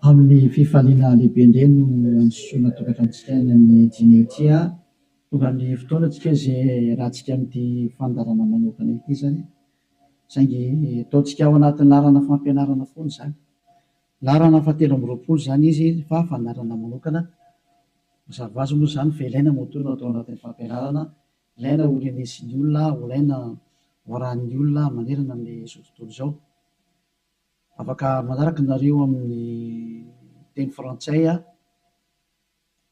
amin'ny fifaliana lehibe indray no ansoana tokatranotsika ny amin'ny jinetia tonga ny fotoanatsika zay rahantsika amin'ity fandarana manokana ity zany saingy ataontsika ao anatin'ny larana fampianarana foana zany larana fahatelo amby roapolo zany izy fa fandarana manokana mazava azy moa zany fa ilaina motorina atao anatin'ny fampianarana ilaina ho renesin'ny olona ilaina hoarahan'ny olona manerana amin'izao tontolo izao afaka manaraka nareo amin'ny teny frantsay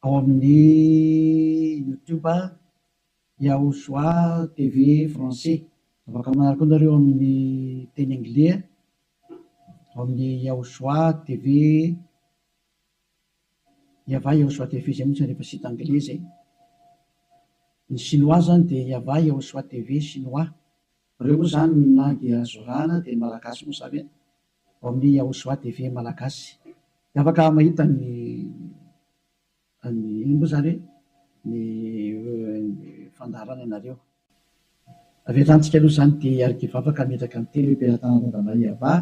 ao amin'ny youtube Yahushua TV français afaka manaraka nareo amin'ny teny anglais ao amin'ny Yahushua TV Yahushua TV zay mihitsy rehefa sita anglais zay ny chinois zany dia Yahushua TV chinois reo moa zany ny langue azorana dia malagasy moa zany ao amin'ny Yahushua TV malagasy afaka mahita ny moa zany ny fandarana ianareo avelantsika aloha zany dia arikiva afaka metraka amin'ny telo mpiara-tanana Dadalahyava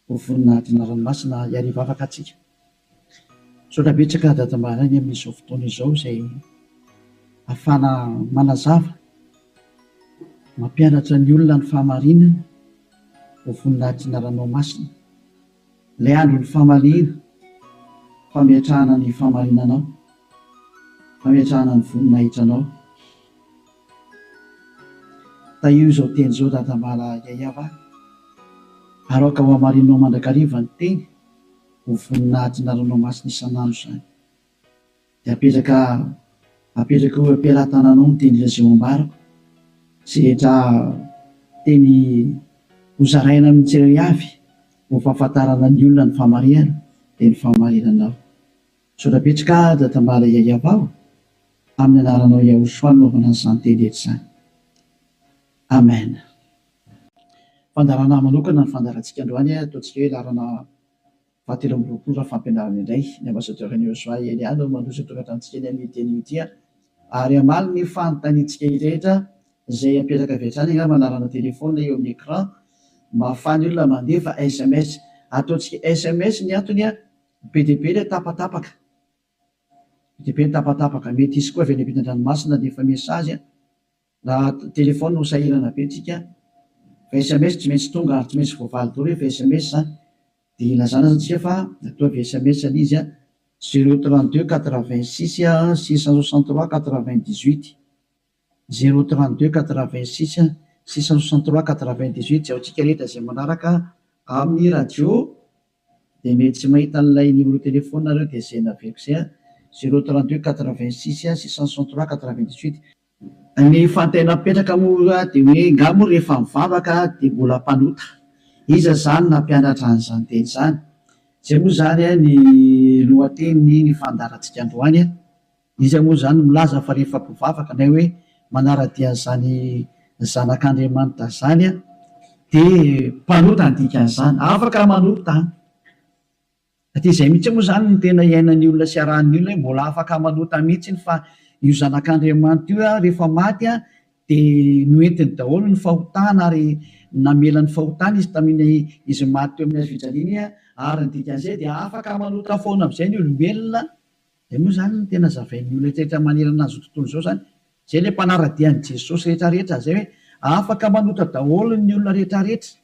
ho voninahitry ny ranomasina iariva afaka atsika saotra betsaka dadamarany amin'izao fotoana izao izay ahafana manazava mampianatra ny olona ny fahamarinana ho voninahitry ny ranomasina ilay andro ny fahamaliana fametrahana ny fahamarinanao fametrahana ny voninahitranao taio izao teny izao dadamala Yayava aroka ho hamarinanao mandrakariva ny teny ho voninahitry ny ranomasina isan'andro zany dia apetraka ho ampiara-tananao ny teny zay ambarako sy rehetra teny hozaraina amin'ny tsirairay avy ho fahafantarana ny olona ny fahamarinana dia ny fahamarinanao saotra betsaka dadamala Yayava ao amin'ny anaranao Yahushua naovana an'izany teny rehetra izany amen. Fandarana manokana ny fandarantsika androany ataontsika hoe larana fahatelo amby roapolo raha fampianarana indray ny ambassadeur-n'i Yahushua Eliano mandroso tokatranontsika eny amin'ny teny ary amaly ny fanontaniantsika rehetra izay apetraka avy hatrany angamba manarana telefona eo amin'ny écran mba ahafahany olona mandefa SMS ataontsika SMS ny antony be dia be ilay tapatapaka be dia be ny tapatapaka mety isy koa avy any ampitan-dranomasina dia efa mesazy raha telefona no sahirana be tsika fa SMS tsy maintsy tonga ary tsy maintsy voavaly daholo rehefa SMS zany dia ilazana zatsika fa atao avy SMS ny izy 032 86 663 98 032 86 663 98 zay aotsika rehetra zay manaraka amin'ny radio dia mety tsy mahita n'ilay numéro telefona nareo dia zay naveko zay 032 86 663 98 ny fantaina mipetraka moa dia hoe ngamo rehefa mivavaka dia mbola mpanota iza zany nampianatra an'izany teny zany zay moa zany ny lohateny ny fandarantsika androany izy moa zany milaza fa rehefa mpivavaka na hoe manaradia an'izany zanak'Andriamanitra zany dia mpanota ny dikan'izany afaka manota satria izay mihitsy moa zany ny tena iainan'ny olona sy arahan'ny olona mbola afaka manota mihitsy fa io zanak'Andriamanitra io rehefa maty dia noentiny daholo ny fahotana ary namela ny fahotana izy tamin'ny izy maty teo amin'ny hazofijaliana ary ny dikan'izay dia afaka manota foana amin'izay ny olombelona dia moa zany ny tena zavain'ny olona rehetra manerana azy tontolo izao zany zay ilay mpanaradian'i Jesosy rehetrarehetra zay hoe afaka manota daholo ny olona rehetrarehetra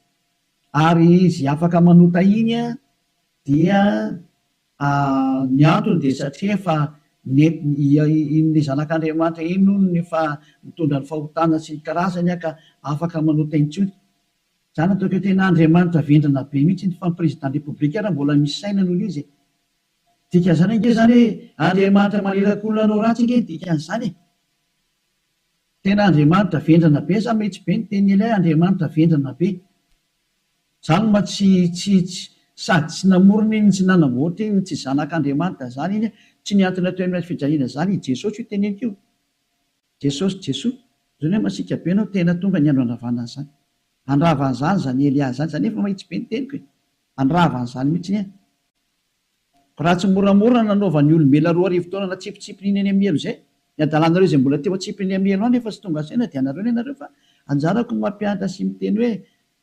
ary izy afaka manota iny dia ny antony dia satria efa in'ilay zanak'Andriamanitra iny no ny fa mitondra ny fahotana sy ny karazany ka afaka manota intsony zany ataoko hoe tena Andriamanitra vendrana be mihitsy ny fa ny président république raha mbola misy saina noho izy dikan'izany ange zany hoe Andriamanitra maneraka olona anao ratsy ange dikan'izany tena Andriamanitra vendrana be sa mihitsy be ny teny ilay Andriamanitra vendrana be zany ma tsy sady tsy namorona iny tsy nanamboatra iny tsy zanak'Andriamanitra zany iny tsy niantona teo amin'ny fijaliana zany Jesosy io teneniko io Jesosy zany hoe masika be anao tena tonga ny andro andravana zany andravan'izany zany Elia zany zany efa mahitsy be ny teniko andravan'izany mihitsy raha tsy moramora nanaovan'ny olombelona 2 na tsipitsipinyny eny amielo zay ny adalanareo zay mbola teo atsipiny amielo any efa tsy tonga saina dia anareo ny anareo fa anjarako ny mampianatra sy miteny hoe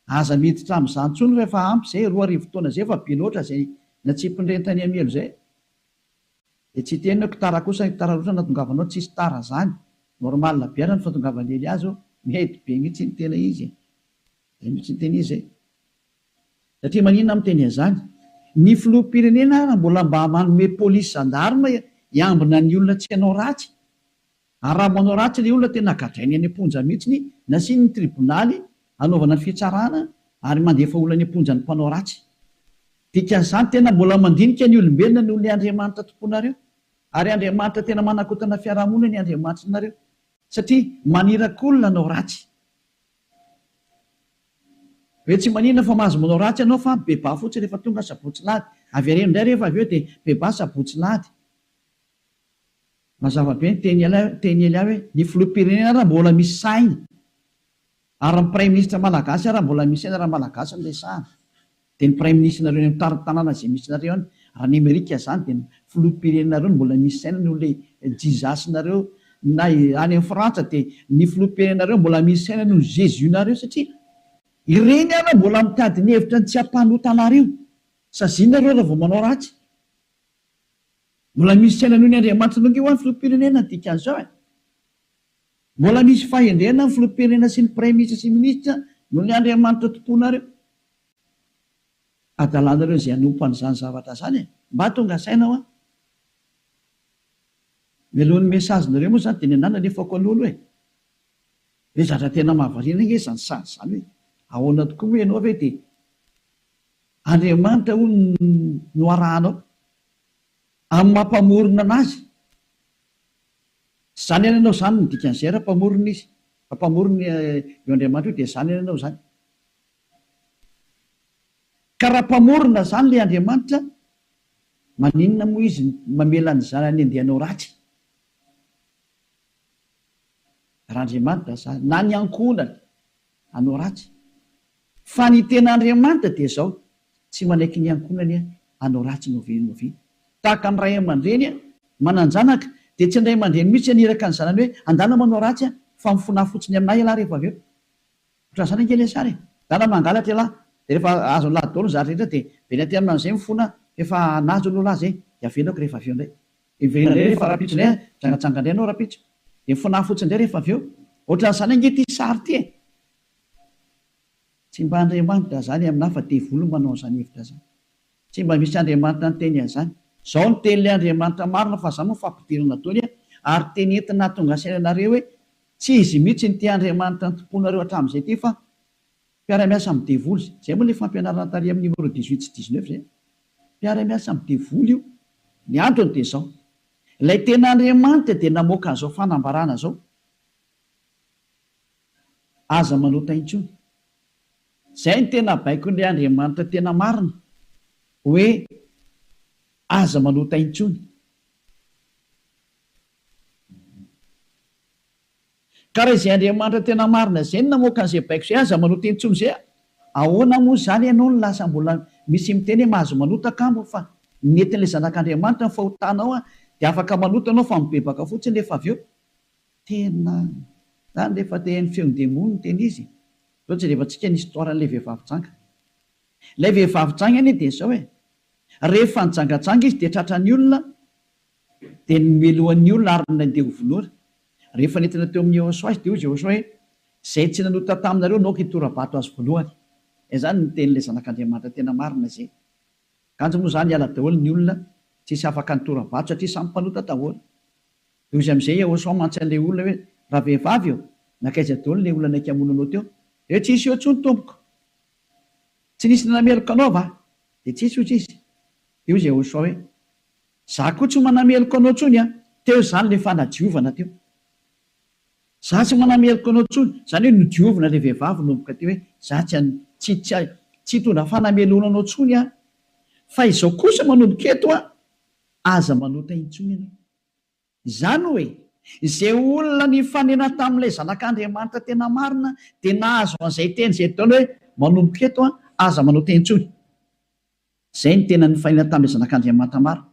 aza miditra amin'izany ntsony rehefa ampy zay 2 taona zay efa be loatra zay na tsy mpindrentany amielo zay de tsy tenako tara kosa tara roatra natongavanao tsisy tara zany normal biara ny fatongavany Eliazy mety be mihitsy ny tena izy mihitsy ny tena izy zay satria maninona miteny an'izany ny filoham-pirenena raha mbola mba manome polisy zandarma hiambina ny olona tsy hanao ratsy ary raha manao ratsy le olona tena gadrainy any am-ponja mihitsy nasiny ny tribonaly anaovana ny fitsarana ary mandefa olona any am-ponja ny mpanao ratsy dikan'izany tena mbola mandinika ny olombelona ny olona Andriamanitra tomponareo ary Andriamanitra tena manakotana fiarahamonina ny Andriamanitra nareo satria manirakolona anao ratsy hoe tsy manina fa mahazo manao ratsy ianao fa beba fotsiny rehefa tonga sabotsy lady avy areny indray rehefa avy eo dia beba sabotsy lady mazava be ny teny ela hoe ny filoham-pirenena raha mbola misy saina ary ny prime ministre malagasy raha mbola misy saina raha malagasy no resahana dia ny prime ministre nareo ny tanàna izay misy nareo any raha ny Amerika izany dia ny filoham-pirenenareo mbola misy saina no le jizasinareo na any amin'ny Frantsa dia ny filoham-pirenenareo mbola misy saina no Jésus nareo satria ireny ana mbola mitady ny hevitra ny tsy hampanotanareo sazinareo raha vao manao ratsy mbola misy saina noho ny Andriamanitra nonge ho any filoham-pirenena dikan'izao mbola misy fahendrena ny filoham-pirenena sy ny prime ministre sy ministra noho ny Andriamanitra tomponareo adalanareo izay hanompo an'izany zavatra zany mba tonga saina melohan'ny mesazinareo moa zany dia ny anana lefako an'olo hoe zatra tena mahavariana nge zany sany zany hoe ahoana tokoa hoe ianao ve dia Andriamanitra ho no arahanao amin'ny mampamorona anazy zany ianao zany ny dikan'izay raha mpamorona izy mpamorona eo Andriamanitra io dia zany ianao zany ka raha mpamorona zany le Andriamanitra maninona moa izy mamela ny zanany andehanao ratsy raha Andriamanitra zany na ny ankonany hanao ratsy fa ny tena Andriamanitra dia zao tsy manaiky ny ankonany hanao ratsy novi tahaka ny ray aman-dreny mananjanaka dia tsy indray aman-dreny mihitsy aniraka ny zanany hoe andana manao ratsy fa mifona fotsiny aminay ialahy rehefa avy eo ohatran' izany ankely sary dana mangalatra ialahy dia rehefa azo lahy daholo zatra rehetra dia venty amin'izay mifona efa nazo aloha lahy zay dia avelako rehefa avy eo indray iverina indray rehefa rapitso indray jangatsanga indray anao rapitso dia mifona fotsiny indray rehefa avy eo ohatran'izany angety sary ty tsy mba Andriamanitra zany aminahy fa devolo manao an'izany hevitra zany tsy mba misy Andriamanitra ny teny an'izany zao ny tenin'ilay Andriamanitra marina fa zany mifampidirana taony ary teny entina tonga sainanareo hoe tsy izy mihitsy ny tia Andriamanitra ny tomponareo hatramin'izay ty fa mpiara-miasa amin'ny devoly zay moa le fampianarana tary amin'ny numéro 18 sy 19 zay mpiara-miasa amin'ny devoly io ny antony dia zao ilay tena Andriamanitra dia namoaka an'izao fanambarana zao aza manota intsony zay ny tena baiko n'ilay Andriamanitra tena marina hoe aza manota intsony ka raha izay Andriamanitra tena marina zay ny namoaka an'izay baiko zay aza manota intsony zay ahoana moa zany ianao no lasa mbola misy miteny hoe mahazo manota kambo fa netin'ilay zanak'Andriamanitra ny fahotanao dia afaka manota anao fa mibebaka fotsiny rehefa avy eo tena zany rehefa tehan'ny feon-demony ny teny izy ohatsy rehefa tsika ny histoiran'ilay vehivavy janga ilay vehivavy janga iny dia zao rehefa nijangatsanga izy dia tratran'ny olona dia nomelohan'ny olona ary nandeha hovonoana rehefa nentina teo amin'ny Joshua izy dia hoy Joshua hoe zay tsy nanota taminareo naoka hitorabato azy voalohany zany ny tenin'ilay zanak'Andriamanitra tena marina zay kanjo moa zany hiala daholo ny olona tsisy afaka nitorabato satria samy mpanota daholo dia izy amin'izay Joshua mantsa an'ilay olona hoe raha vehivavy eo nakaiza daholo ilay olona naiky hamonanao teo dia tsisy eo ntsony tompoko tsy nisy nanameloko anao va dia tsisy ozy izy dia hoy Joshua hoe za koa tsy manameloko anao ntsony teo zany le fanadiovana teo za tsy manameloko anao ntsony zany hoe nodiovina ilay vehivavy nomboka teo hoe za tsy hitondra fanamelona anao ntsony fa izao kosa manomboka eto aza manota intsony ianao izany hoe izay olona ny fanena tamin'ilay zanak'Andriamanitra tena marina dia nahazo an'izay teny izay taona hoe manomboka eto aza manota intsony zay ny tena ny fanena tamin'ilay zanak'Andriamanitra marina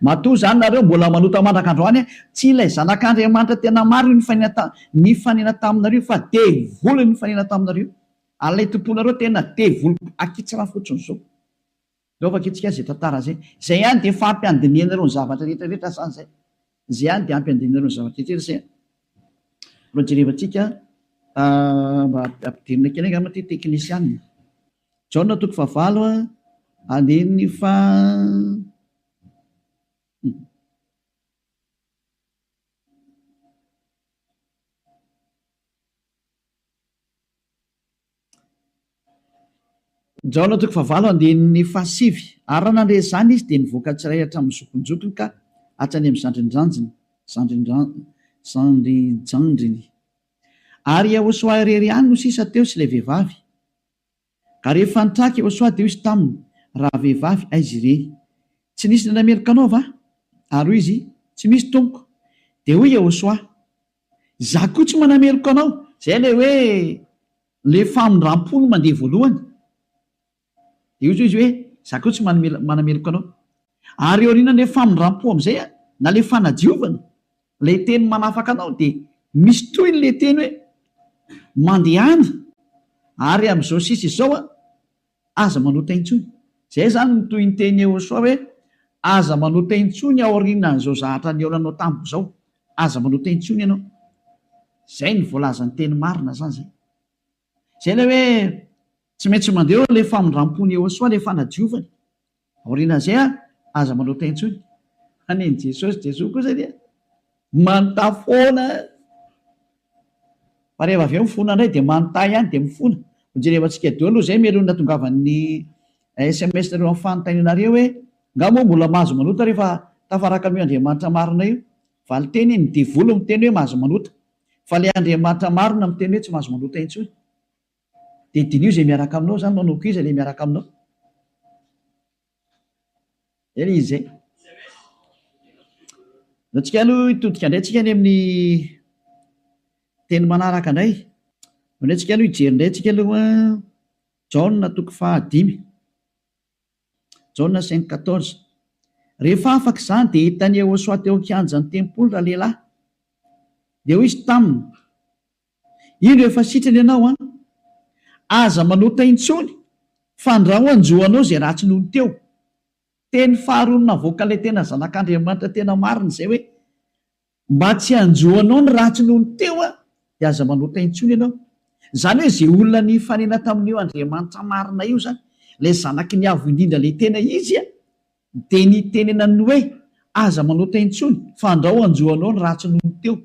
matoa zany nareo mbola manota mandrak'androany tsy ilay zanak'Andriamanitra tena marina ny fanena taminareo fa devoly ny fanena taminareo alay tomponareo tena devoly akitsy raha fotsiny zao Laovaka itsika zay tantara zay. Zay ihany dia fampiandiniana ireo ny zavatra rehetrarehetra zany zay. Zay ihany dia ampiandiniana ireo ny zavatra rehetrarehetra zay. Mba jerevantsika mba ampidirina kely angamba ty teknisianina. Jaona 9 andiny fa Jaona 9 andiny fa 7 ary raha nandre zany izy dia nivoaka tsiray hatramin'ny zokonjokony ka hatrany amin'ny zandrinjandriny ary Ahosoa irery ihany no sisa teo sy ilay vehivavy ka rehefa nitraka Ahosoa dia izy taminy raha vehivavy aizy ireny tsy nisy nanameloka anao va ary izy tsy misy tompo dia hoy Ahosoa za koa tsy manameloka anao zay le hoe le famindram-pony mandeha voalohany dia izy hoe za koa tsy manameloka anao ary aorianan'le famindram-po amin'izay na le fanadiovana le teny manafaka anao dia misy toy le teny hoe mandehana ary amin'izao sisa izao aza manota intsony zay zany no toy ny teny Ahosoa hoe aza manota intsony aorianan'izao zahatra ny eolanao tamiko zao aza manota intsony ianao zay ny voalazan'ny teny marina zany zay zay le hoe tsy maintsy mandeha le famindram-pony Ahosoa le fanadiovany aorianan'izay aza manota intsony aneny Jesosy koa zay dia manotafoana fa rehefa avy eo mifona indray dia manontay ihany dia mifona jerevantsika deo aloha zay melona tongavan'ny SMS nareo amin'ny fanontanianareo hoe nga moa mbola mahazo manota rehefa tafaraka amin'io Andriamanitra marina io valy teny ny devolo miteny hoe mahazo manota fa le Andriamanitra marina miteny hoe tsy mahazo manota intsony dia dinio zay miaraka aminao zany manoko izy le miaraka aminao eny izy zay natsika aloha hitodika indray tsika any amin'ny teny manaraka indray indray tsika aloha hijery indray tsika aloha Jaona 5 Jaona 5:14 rehefa afaka izany dia hitany Ahosoa teo an-kianjan'ny tempolo raha lehilahy dia hoy izy taminy ino efa sitrany ianao aza manota intsony fa ndraho anjoanao zay ratsy nohony teo teny faharoa navoaka ilay tena zanak'Andriamanitra tena marina zay hoe mba tsy anjoanao ny ratsy nohony teo dia aza manota intsony ianao zany hoe zay olona ny fanena tamin'io Andriamanitra marina io zany lay zanaky ny avo indrindra le tena izy dia ny tenenany hoe aza manota intsony fa ndraho anjoanao ny ratsy nohony teo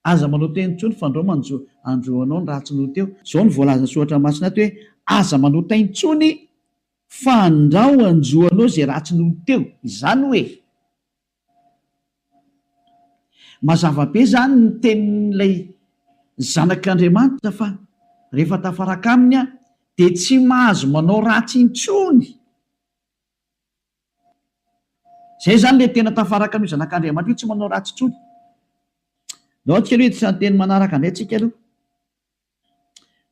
aza manota intsony fa ndraho anjoanao ny ratsy nohony teo zao ny voalazany soratra masina ato hoe aza manota intsony fa ndraho anjoanao zay ratsy nohony teo izany hoe mazava be zany ny tenin'ilay zanak'Andriamanitra fa rehefa tafaraka aminy dia tsy mahazo manao ratsy intsony zay zany le tena tafaraka amin'io zanak'Andriamanitra io tsy manao ratsy intsony nao tsika aloha sa teny manaraka indray tsika aloha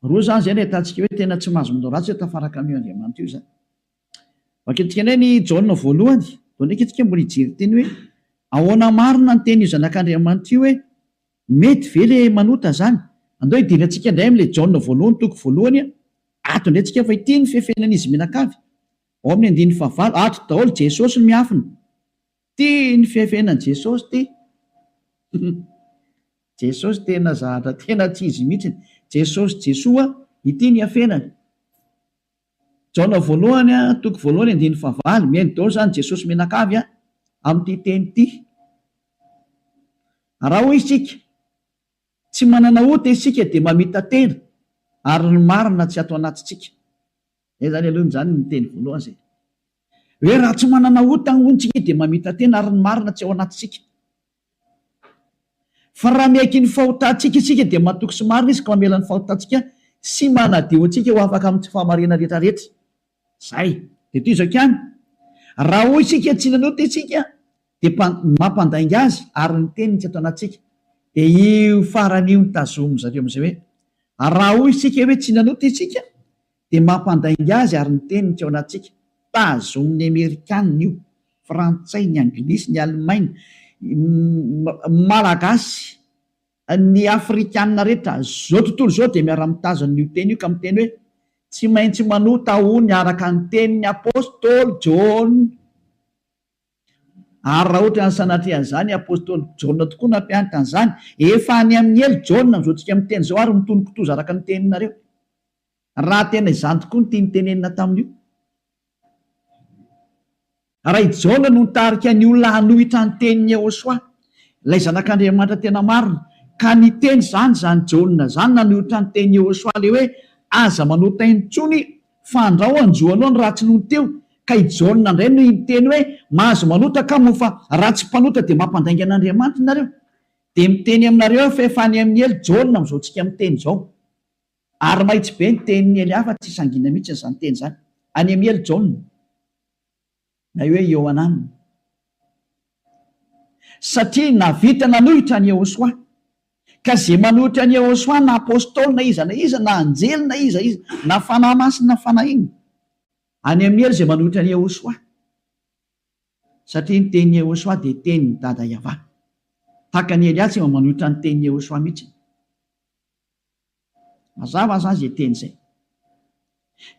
roa zany zay ny ahitantsika hoe tena tsy mahazo manao ratsy hoe tafaraka amin'io Andriamanitra io zany vakentsika indray ny Jaona voalohany dao ndraiky tsika mbola hijery teny hoe ahoana marina ny teny io zanak'Andriamanitra io hoe mety ve le manota zany andao hidirantsika indray amin'ilay Jaona voalohany 1 ato indray tsika fa ity ny fefenan'izy menakavy ao amin'ny 9 ato daholo Jesosy no miafina ty ny fefenan' Jesosy ty Jesosy tena zahatra tena tsy izy mihitsy Jesosy Jesoa ity ny afenany Jaona voalohany 1 mihaino daholo zany Jesosy menakavy amin'ity teny ity raha hoy isika tsy manana ota isika dia mamita tena ary ny marina tsy ato anatintsika zay zany aloha zany ny teny voalohany zay hoe raha tsy manana ota ontsika dia mamita tena ary ny marina tsy ao anatintsika fa raha miaiky ny fahotantsika isika dia matoky sy marina izy ka mamelan'ny fahotantsika sy manadio antsika ho afaka amin'ny tsy fahamarina rehetrarehetra zay dia toy izao ihany raha hoy isika tsy nanota isika dia mampandainga azy ary ny teniny tsy ato anatintsika dia io faran'io nitazomo zareo amin'izay hoe raha hoy isika hoe tsy nanota isika dia mampandainga azy ary ny teniny tsy ao anatintsika tazomin'ny Amerikanina io frantsay ny anglisy ny alemaina malagasy ny afrikanina rehetra zao tontolo zao dia miara-mitazana io teny io ka miteny hoe tsy maintsy manota hony araka ny tenin'ny apôstôly Jona. Ary raha ohatra ny sanatrehan'izany apôstôly Jona tokoa nampianatra an'izany, efa any amin'ny elo Jona amin'izao tsika miteny zao ary mitony kitoza araka ny teninareo. Raha tena izany tokoa ny tiany tenenina tamin'io. Raha i Jona no nitarika ny olona hanohitra ny tenin'ny Yehosoa, ilay zanak'Andriamanitra tena marina, ka ny teny zany Jona zany nanohitra ny tenin'ny Yehosoa le hoe aza manota intsony fandrao anjoanao ny ratsy noho teo. Ka i Jona indray no miteny hoe mahazo manota ka mo fa ratsy mpanota dia mampandainga an'Andriamanitra nareo. Dia miteny aminareo fa efa any amin'ny elo Jona amin'izao tsika miteny izao. Ary mahitsy be ny tenin'ny Eliafa tsy sangina mihitsy izany teny izany. Any amin'ny elo Jona na hoe Ioanana. Satria navita nanohitra ny Yehosoa, ka zay manohitra ny Yehosoa na apôstôly na iza na anjely na iza na fanahy masina na fanahy iny, any amin'ny elo zay manohitra ny Yehosoa. Satria ny tenin'ny Yehosoa dia tenin'ny Dada Yahva. Tahaka ny Elia tsy manohitra ny tenin'ny Yehosoa mihitsy. Mazava zany izay teny izay.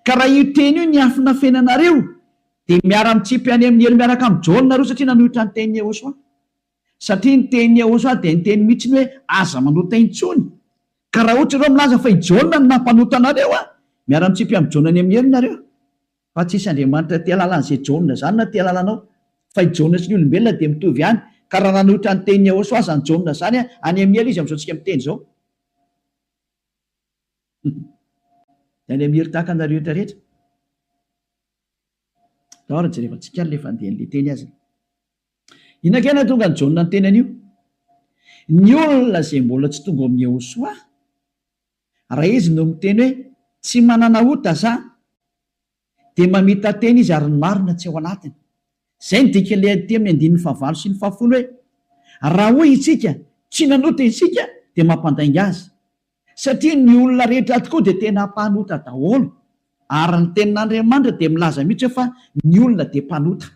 Ka raha io teny io ny afina fenanareo dia miara-mitsipy any amin'ny elo miaraka amin'ny Jona nareo satria nanohitra ny tenin'ny Yehosoa. Satria ny tenin'ny Yehosoa dia ny teny mihitsy hoe aza manota intsony. Ka raha ohatra ireo milaza fa i Jona no nampanota anareo, miara-mitsipy amin'ny Jona any amin'ny elo nareo. Fa tsisy Andriamanitra tia lalan'izay Jona zany na tia lalanao. Fa i Jona sy ny olombelona dia mitovy ihany. Ka raha nanohitra ny tenin'ny Yehosoa zany Jona zany any amin'ny elo izy amin'izao tsika miteny izao. Dia any amin'ny elo tahaka anareo rehetra rehetra. Dahoara jerevantsika ilay fandehan'ilay teny azy. Inona tonga ny Jona ny teny an'io? Ny olona izay mbola tsy tonga amin'ny Yehosoa, raha izy no miteny hoe tsy manana ota za, dia mamita teny izy ary ny marina tsy ao anatiny. Izay ny dika ilay teny amin'ny 9 sy 10 hoe raha hoy isika tsy nanota isika dia mampandainga azy. Satria ny olona rehetra tokoa dia tena mpanota daholo. Ary ny tenin'Andriamanitra dia milaza mihitsy fa ny olona dia mpanota.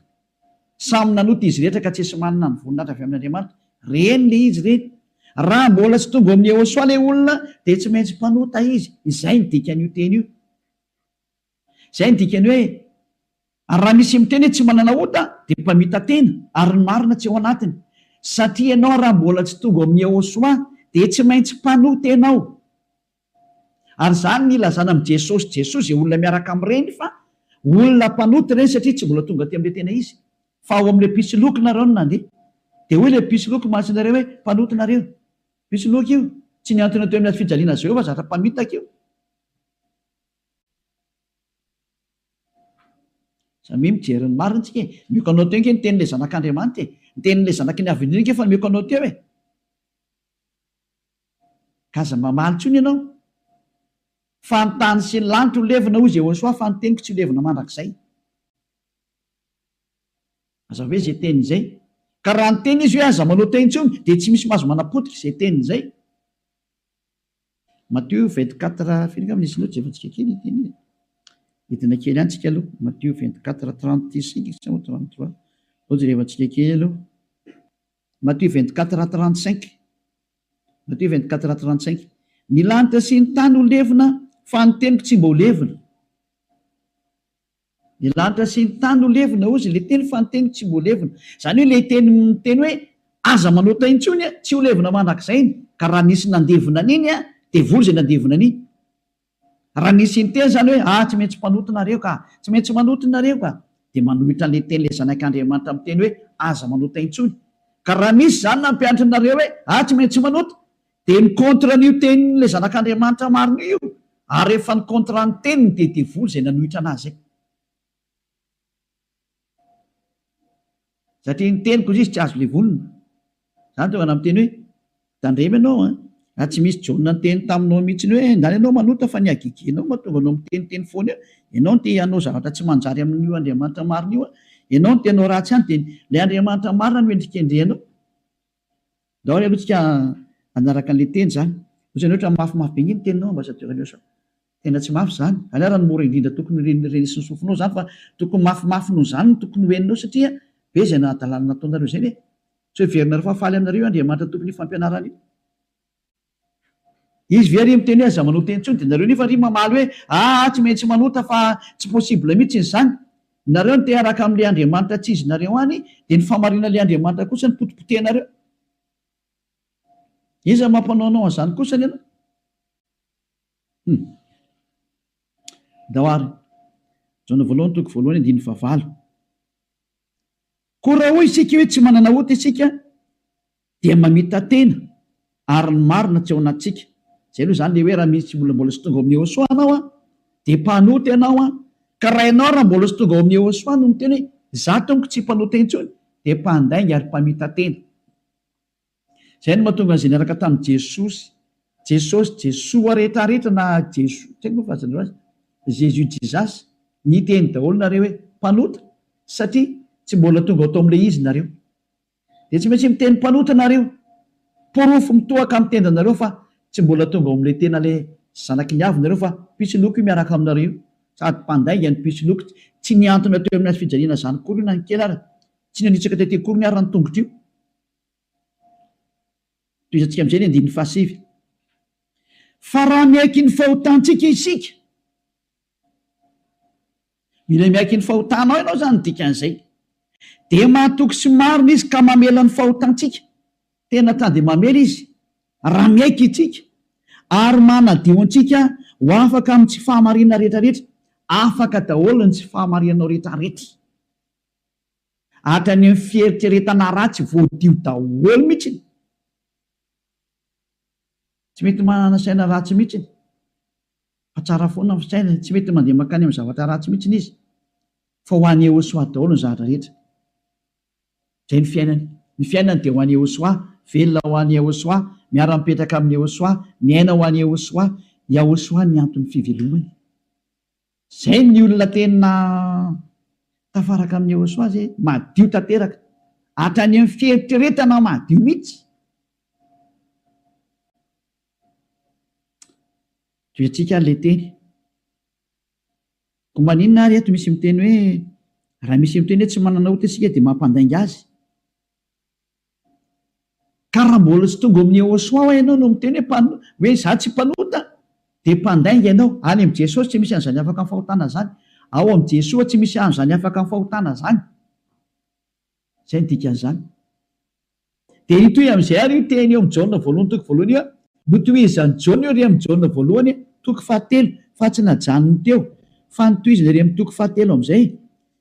Samy nanota izy rehetra ka tsy esy manana ny voninahitra avy amin'Andriamanitra. Reny le izy reny. Raha mbola tsy tonga amin'ny Yehosoa ilay olona dia tsy maintsy mpanota izy. Izay ny dikan'io teny io. Izay ny dikany hoe raha misy miteny hoe tsy manana ota dia mpamita tena ary ny marina tsy ao anatiny. Satria ianao raha mbola tsy tonga amin'ny Yehosoa dia tsy maintsy mpanota ianao. Ary zany ny ilazana amin'ny Jesosy izay olona miaraka amin'ireny fa olona mpanota ireny satria tsy mbola tonga aty amin'ilay tena izy. Fa ao amin'ilay pisoloky nareo no nandeha. Dia hoy ilay pisoloky masonareo hoe mpanota nareo. Pisoloky io tsy niantona teo amin'ny fijaliana Jehova zatra mpamitaka io. Samy mijery ny marina tsika. Mioka anao teo ny tenin'ilay zanak'Andriamanitra. Ny tenin'ilay zanaky ny avindrina fa mioka anao teo e. Kaza mamaly tsony ianao. Fa ny tany sy ny lanitra ho levina hoy Jehosoa fa ny teniko tsy ho levina mandrakizay. Aza hoe izay teny izay. Ka raha ny teny izy hoe aza manota intsony dia tsy misy mahazo manapotika izay teny izay. Matthieu 24 firinga amin'ny isinoatra efantsika kely teny. Hitina kely ihany tsika aloha. Matthieu 24:36 sa 33. Ohatsy rehefantsika kely aloha. Matthieu 24:35. Matthieu 24:35. Ny lanitra sy ny tany ho levina fa ny teniko tsy mba ho levina. Ny lanitra sy ny tany ho levina ozy ilay teny fa ny teniko tsy mba ho levina. Izany hoe ilay teny hoe aza manota intsony tsy ho levina mandrakizay. Ka raha nisy nandevina an'iny dia voly izay nandevina an'iny. Raha nisy ny teny zany hoe tsy maintsy mpanota nareo ka, tsy maintsy manota nareo ka, dia manohitra an'ilay teny ilay zanak'Andriamanitra amin'ny teny hoe aza manota intsony. Ka raha misy zany nampianatra nareo hoe tsy maintsy manota, dia ny kontra n'io tenin'ilay zanak'Andriamanitra marina io. Ary rehefa ny kontra ny teniny dia voly izay nanohitra anazy. Satria ny teniko izy tsy azo levolina. Zany tonga na miteny hoe tandrema ianao tsy misy Jona nyteny taminao mihitsy hoe ndany ianao manota fa ny agigianao mahatonga anao miteniteny foana eo. Ianao no te hanao zavatra tsy manjary amin'io Andriamanitra marina io. Ianao no te hanao ratsy ihany dia ilay Andriamanitra marina no endrikendrehanao. Daholo aloha tsika anaraka an'ilay teny zany. Ohatrany ohatra mafimafy be iny teninao ambasadeur sao. Tena tsy mafy zany. Alea ny mora indrindra tokony renisy ny sofinao zany fa tokony mafimafy noho zany no tokony hoeninao satria be izay nahadalana nataonareo izay hoe tsy ho heverinareo fa faly aminareo Andriamanitra tokony fampianarana io. izy ve ry miteny hoe aza manota intsony de nareo nefa ry mamaly hoe tsy maintsy manota fa tsy possible mihitsy izy zany. Nareo ny te araka amin'le Andriamanitra tsy izy nareo any de ny famarina le Andriamanitra kosa ny potipotenareo. Iza mampanaonao an'izany kosa ny ianao? Daoary Jaona voalohany toko voalohany 9:9. Koa raha hoy isika hoe tsy manana ota isika dia mamita tena ary ny marina tsy ao anatsika. Zay aloha zany le hoe raha misy mbola sy tonga ao amin'ny Yehosoa anao de mpanota ianao ka raha ianao raha mbola sy tonga ao amin'ny Yehosoa no miteny hoe za tompoko tsy mpanota intsony de mpandainga ary mpamita tena. Zay no mahatonga an'izay niaraka tamin'i Jesoa rehetrarehetra na Jesus ny teny daholo nareo hoe mpanota satria tsy mbola tonga atao amin'ilay izy nareo de tsy maintsy miteny mpanota nareo, porofo mitohaka amin'ny tenda nareo fa tsy mbola tonga ao amin'ilay tena le zanaky ny avy nareo fa pisoloko io miaraka aminareo sady mpandainga ny pisoloko tsy niantona teo amin'ny azy fijaliana zany kory io na ny kely ary tsy nanitsaka tety kory ny ary ny tongotro io. Toizatsika amin'izay ny 9:7. Fa raha miaiky ny fahotantsika isika, mila miaiky ny fahotanao ianao zany dikan'izay de mahatoky sy marina izy ka mamela ny fahotantsika. Tena tany de mamela izy raha miaiky itsika ary manadio antsika ho afaka amin'ny tsy fahamarina rehetrarehetra. Afaka daholo ny tsy fahamarinanao rehetrarehetra hatrany amin'ny fieritreretana ratsy voadio daholo mihitsy. Tsy mety manana saina ratsy mihitsy fa tsara foana ny saina, tsy mety mandeha makany amin'ny zavatra ratsy mihitsy izy fa ho an'ny Yehosoa daholo ny zavatra rehetra. Zay ny fiainany, ny fiainany dia ho an'ny Yehosoa, velona ho an'ny Yehosoa, miara-mipetraka amin'ny Yehosoa, miaina ho an'ny Yehosoa. Yehosoa ny antony fivelomany. Zay ny olona tena tafaraka amin'ny Yehosoa zay madio tanteraka hatrany amin'ny fieritreretana madio mihitsy. Toetsika le teny ko maninona ary eto misy miteny hoe raha misy miteny hoe tsy manana ota isika dia mampandainga azy. Ka raha mbola sy tonga amin'ny Yehosoa ianao no miteny hoe za tsy mpanota de mpandainga ianao. Any amin'ny Jesosy tsy misy an'izany afaka amin'ny fahotana zany, ao amin'ny Jesoa tsy misy an'izany afaka amin'ny fahotana zany. Zay ny dikan'izany. De itoy amin'izay ary io teny eo amin'ny Jaona voalohany toko voalohany io notohizan'ny Jaona io ry amin'ny Jaona voalohany toko 7 fa tsy najanony teo fa nitohizana ry amin'ny toko 7 amin'izay.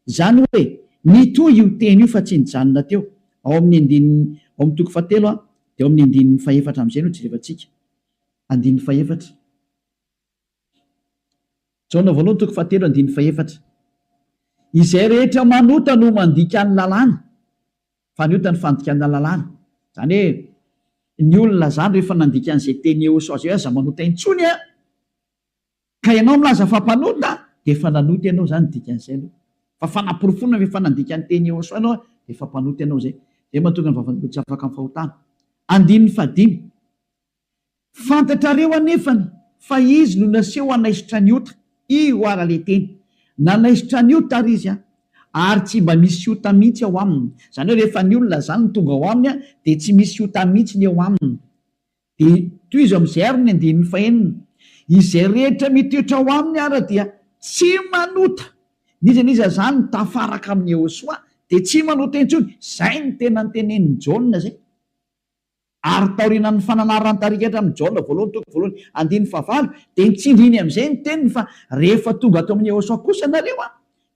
Zany hoe nitohy io teny io fa tsy nijanona teo. Ao amin'ny toko 7 de ao amin'ny 9:4 amin'izay no jerevantsika. 9:4. Jaona voalohany toko 7 9:4. Izay rehetra manota no mandika ny lalàna fa ny ota ny fandikana lalàna. Zany hoe ny olona zany rehefa nandika an'izay teny Yehosoa zay aza manota intsony ka ianao milaza fa mpanota de efa nanota ianao zany dikan'izay aloha. Fa fanaporofona rehefa nandika ny teny Yehosoa ianao de efa mpanota ianao zay. Zay mahatonga ny vavan'olona tsy afaka amin'ny fahotana. 5. Fantatrareo anefany fa izy no naseho hanaisitra ny ota. Io ara le teny nanaisitra ny ota ary izy ary tsy mba misy ota mihitsy ao aminy. Zany hoe rehefa ny olona zany no tonga ao aminy de tsy misy ota mihitsy ny ao aminy. De toy izy amin'izay ary ny 9:9. Izay rehetra mitoetra ao aminy ara dia tsy manota. Nizaniza zany tafaraka amin'ny Yehosoa de tsy manota intsony. Zay ny tena nytenenin'ny Jaona zay. Ary taorian'ny fananarany tarikatra amin'ny Jaona voalohany toko voalohany 9:9 de nitsindriny amin'izay ny teniny fa rehefa tonga ato amin'ny Yehosoa kosa nareo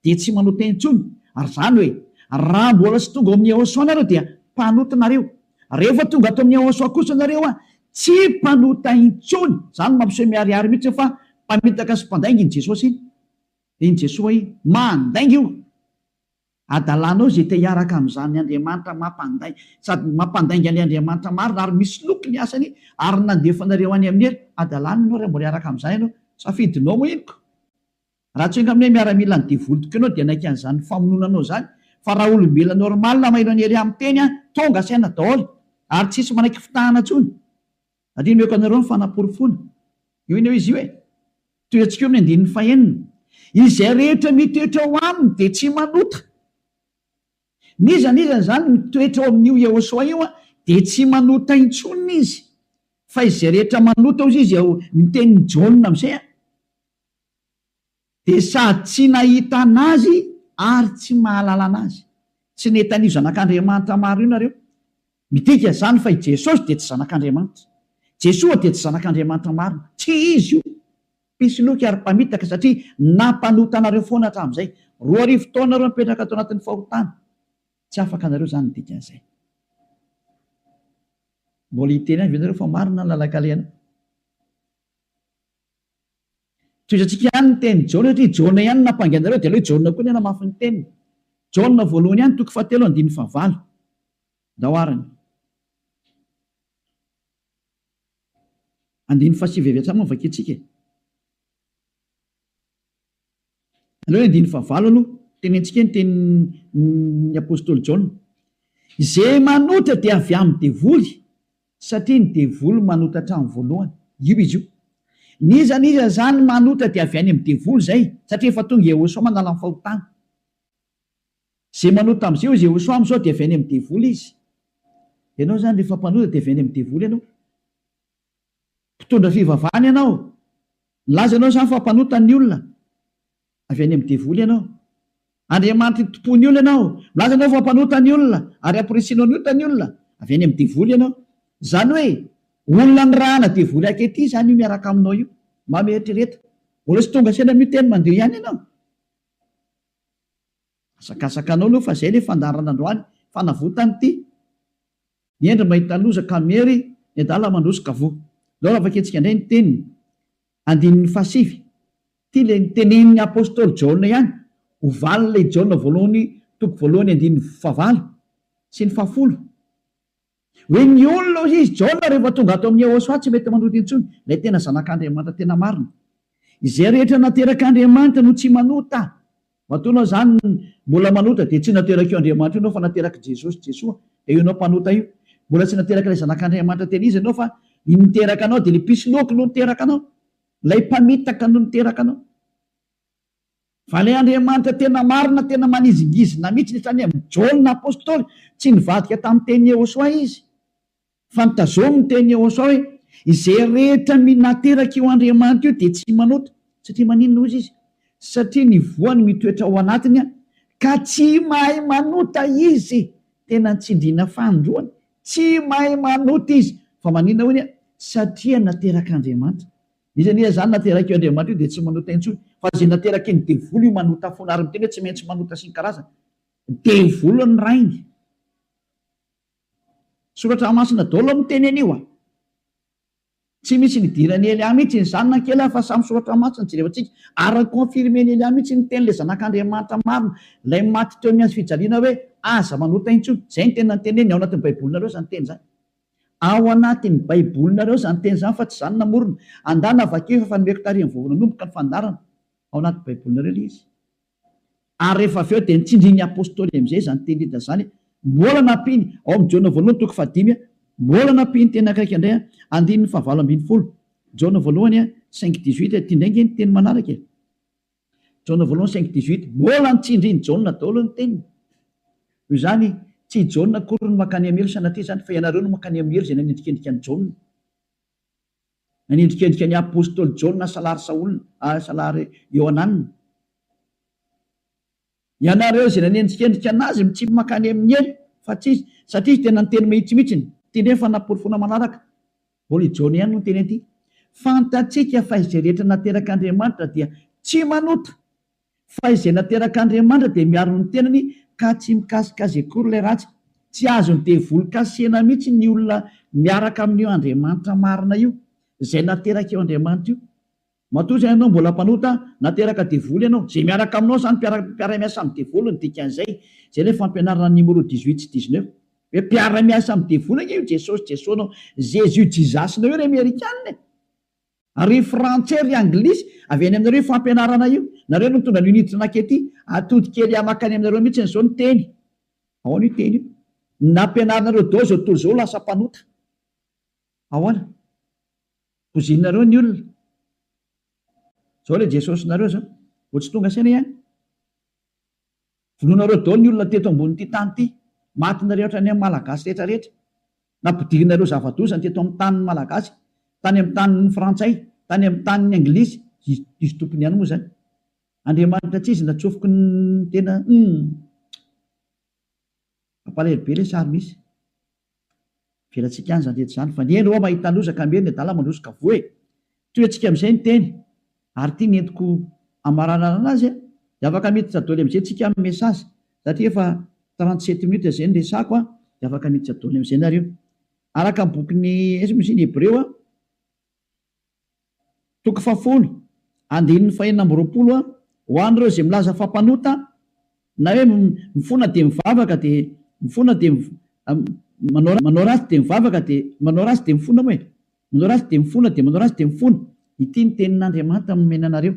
de tsy manota intsony. Ary zany hoe raha mbola sy tonga ao amin'ny Yehosoa nareo dia mpanota nareo. Rehefa tonga ato amin'ny Yehosoa kosa nareo tsy mpanota intsony. Zany mampiseho miariary mihitsy fa mpamitaka sy mpandainga iny Jesosy iny. De iny Jesosy mandainga io. Adalanao zay te hiaraka amin'izany ny Andriamanitra mampandainga sady mampandainga ny Andriamanitra marina ary misy loko ny asany ary nandefanareo any amin'ny hery. Adalanao raha mbola hiaraka amin'izany ianao safidinao moa inoko. Raha tsy hoe amin'ilay miaramila ny devolotiko ianao dia naika an'izany famononanao zany. Fa raha olombelona normal maino any hery amin'ny teny tonga saina daholo ary tsisy manaiky fitahana intsony. Adino eko anareo ny fanaporofona. Io iny hoe izy io toy antsika eo amin'ny 9:9. Izay rehetra mitoetra ao aminy de tsy manota. Nizany zany mitoetra ao amin'io Yehosoa io de tsy manota intsony izy fa izay rehetra manota ozy izy ao mitenin'ny Jaona amizay dia sady tsy nahita anazy ary tsy mahalala anazy. Tsy netan'io zanak'Andriamanitra maro io nareo. Midika zany fa i Jesosy dia tsy zanak'Andriamanitra. Jesoa dia tsy zanak'Andriamanitra marina. Tsy izy io. Pisoloky ary mpamitaka satria nampanota anareo foana hatramin'izay. 2000 taona nareo mipetraka ato anatin'ny fahotana. Tsy afaka anareo zany midika an'izay. Mbola hiteny any venareo fa marina ny lalak'alehana. Toizantsika ihany ny teny Jaona satria Jaona ihany nampanganareo dia aleo Jaona koa ny namafy ny teniny. Jaona voalohany ihany 7:9 daoarany. 9:7 moa vakitsika. Aleo 9:9 aloha tenentsika ny tenin'ny apôstôly Jaona. Izay manota dia avy amin'ny devoly satria ny devoly manota hatramin'ny voalohany. Io izy io. Niza zany manota dia avy any amin'ny devoly zay satria efa tonga Jehosoa manala ny fahotana. Zay manota amin'izay izy Jehosoa amin'izao dia avy any amin'ny devoly izy. Ianao zany rehefa mpanota dia avy any amin'ny devoly ianao. Mpitondra fivavahana ianao. Laza ianao zany fa mpanota ny olona. Avy any amin'ny devoly ianao. Andriamanitra tompony olona ianao. Laza ianao fa mpanota ny olona ary amporesinao ny ota ny olona. Avy any amin'ny devoly ianao. Zany hoe olona ny rahana devoly akety zany io miaraka aminao io. Mametrereta. Ola sy tonga sena miteny mandeha ihany ianao. Asakasakanao aloha fa zay le fandarana androany fanavotany ity. Niendry mahita loza kamery ny adala mandrosoka vo. Lao avaketsika indray ny teniny. 9:7. Ty le nitenenin'ny apôstôly Jaona ihany. Ovaly le Jaona voalohany toko voalohany 9:9 sy ny 10. Hoe ny olona izy Jaona rehefa tonga ato amin'ny Jehosoa tsy mety manota intsony. Ilay tena zanak'Andriamanitra tena marina. Izay rehetra naterak'Andriamanitra no tsy manota. Matoanao zany mbola manota dia tsy nateraka io Andriamanitra ianao fa nateraka Jesosy Jesoa. Dia io ianao mpanota io. Mbola tsy nateraka ilay zanak'Andriamanitra tena izy ianao fa niteraka anao dia ilay pisoloky no niteraka anao. Ilay mpamitaka no niteraka anao. Fa ilay Andriamanitra tena marina tena manizingizina mihitsy netrany amin'ny Jaona apôstôly tsy nivadika tamin'ny teny Jehosoa izy. Fa nitazomy ny teny Jehosoa hoe izay rehetra nateraka io Andriamanitra io dia tsy manota satria maninona ozy izy. Satria ny voany mitoetra ao anatiny ka tsy mahay manota izy. Tena nitsindriana fandroany. Tsy mahay manota izy. Fa maninona hoy satria nateraka Andriamanitra. Izy zany nateraka io Andriamanitra io dia tsy manota intsony. Fa izay nateraka iny devoly io manota foana ary miteny hoe tsy maintsy manota sy ny karazana. Devoly ny rainy. Soratra masina daholo miteny anio. Tsy misy nidirany Elia mihitsy ny zanona kely fa samy soratra masina jerevantsika ary konfirmeny Elia mihitsy ny teny le zanak'Andriamanitra marina ilay maty teo amin'ny azy fijaliana hoe aza manota intsony. Zay ny tena teneny ao anatin'ny baibolinareo zany teny zany. Ao anatin'ny baibolinareo zany teny zany fa tsy zany namorona. Andana vakeo fa fanomeko tarihin'ny voavonanomboka ny fandarana. Ao anatin'ny baibolinareo le izy. Ary rehefa avy eo dia nitsindrin'ny apôstôly amin'izay zany teny hita zany. Mbola nampiny ao amin'ny Jaona voalohany toko 5. Mbola nampiny teny akaiky indray 9:9. Jaona voalohany 5:18 tindrenge ny teny manaraka. Jaona voalohany 5:18 mbola nitsindrin'ny Jaona daholo ny teniny. Io zany tsy Jaona akory no makany amelo sanatria zany fa ianareo no makany amelo izay nanendrikendrika ny Jaona. Nanendrikendrika ny apôstôly Jaona salary Saolina salary Ioananina. Ianareo izay nanendrikendrika anazy tsy makany amin'ny elo fa tsy satria tena ny teny mihitsymihitsiny. Teny fa naporofona manaraka. Mbola i Jaona ihany no teny aty. Fantatsika fa izay rehetra nateraka Andriamanitra dia tsy manota. Fa izay nateraka Andriamanitra dia miaro ny tenany ka tsy mikasikazy akory ilay ratsy. Tsy azony devoly kasena mihitsy ny olona miaraka amin'io Andriamanitra marina io. Izay nateraka io Andriamanitra io. Matoa zay ianao mbola mpanota nateraka devoly ianao. Zay miaraka aminao zany mpiara-miasa amin'ny devoly ny dikan'izay. Zay ilay fampianarana numéro 18 sy 19. Hoe mpiara-miasa amin'ny devoly io Jesosy Jesosnao. Jésus jizasinao io ry Amerikanina. Ary frantsay ry anglisy avy any aminareo fampianarana io. Nareo no mitondra l'unité nakety atody kely amakany aminareo mihitsy n'izao ny teny. Ao ny teny io. Nampianarana dao zao toy zao lasa mpanota. Ahoana? Pozinareo ny olona. Zao le Jesosy nareo zao. Vao tsy tonga saina ihany. Vonoanareo dao ny olona teto ambonin'ity tany ity. Matinareo ohatrany amin'ny malagasy rehetra rehetra. Nampidirinareo zava-dozany teto amin'ny tanin'ny malagasy. tany amin'ny tanin'ny frantsay, tany amin'ny tanin'ny anglisy, izy tompony ihany moa zany. Andriamanitra tsy izy natsofoky ny tena ampalahelo be le sary misy. Velantsika any zany rehetra zany fa ny eny ao mahita lozaka meny dala mandrosika voe. Toy antsika amin'izay ny teny ary tia ny entiko amaranana anazy dia afaka miditra daholo amin'izay tsika amin'ny mesazy satria efa 37 minutes izay ny resako dia afaka miditra daholo amin'izay nareo. Araka ny bokin'ny ny Hebreo toko 10 andininy 420 ho an'ireo izay milaza fampanota na hoe mifona dia mivavaka dia mifona dia manao ratsy dia mivavaka dia manao ratsy dia mifona moa e, manao ratsy dia mifona dia manao ratsy dia mifona. Ity ny tenin'Andriamanitra nomena anareo